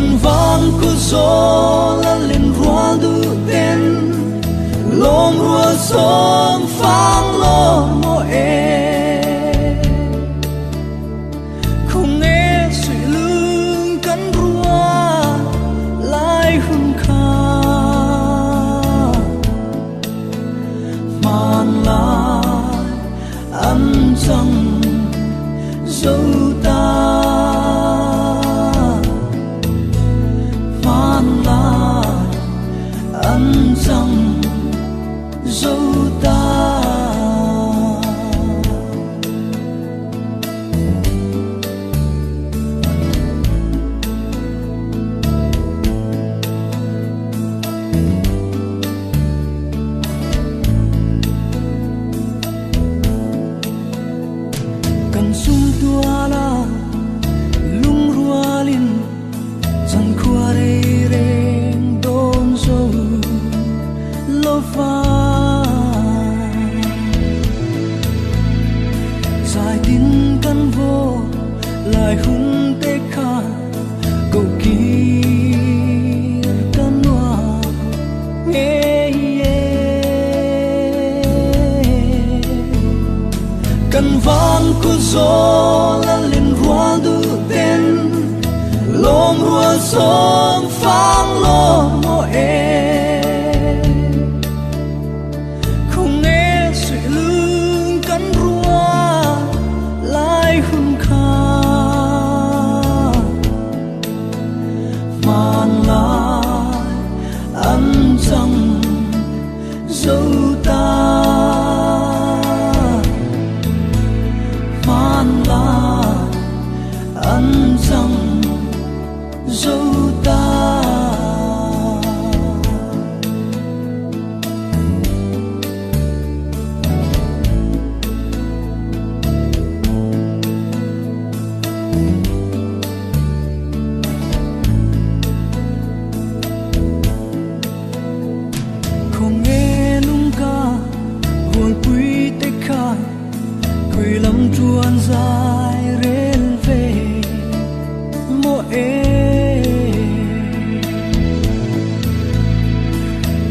Kan van ko zo la len rual du ten lom rual som phang lo mo không nghe suy lưng kan rua lai hun kha man la ăn chẳng dấu ta man la ăn chẳng dấu ta kan sum tua la lung rualin chan khua re reng don zo lo fa sai tin kan vô lại hun te kha cầu kỳ kan hoa kan van ko zo la len rual du ten lom rual som phang lo mo không nghe suy lưng kan rua lai hun kha man lai ăn chẳng dấu ta man la ăn chẳng dấu ta không nghe lung ca hồi quý tê kha quỳ lâm chuan dài rên về mô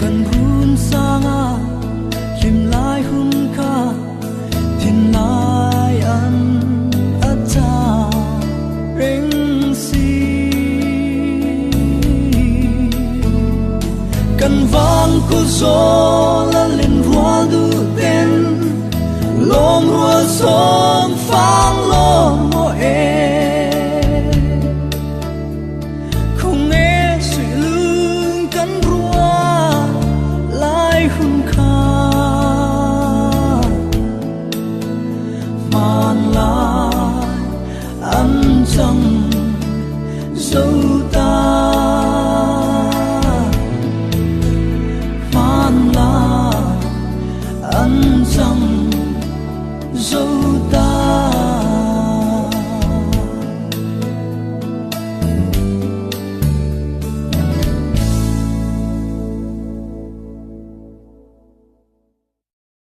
cần run sang à kim lai hun kha thiên lai ăn ắt cha reng si cần van ko zo la len rual du ten lom rual som phang lo mo không nghe suy lưng kan rua lai hun kha man lai ăn chẳng dấu ta man lai ăn chẳng dấu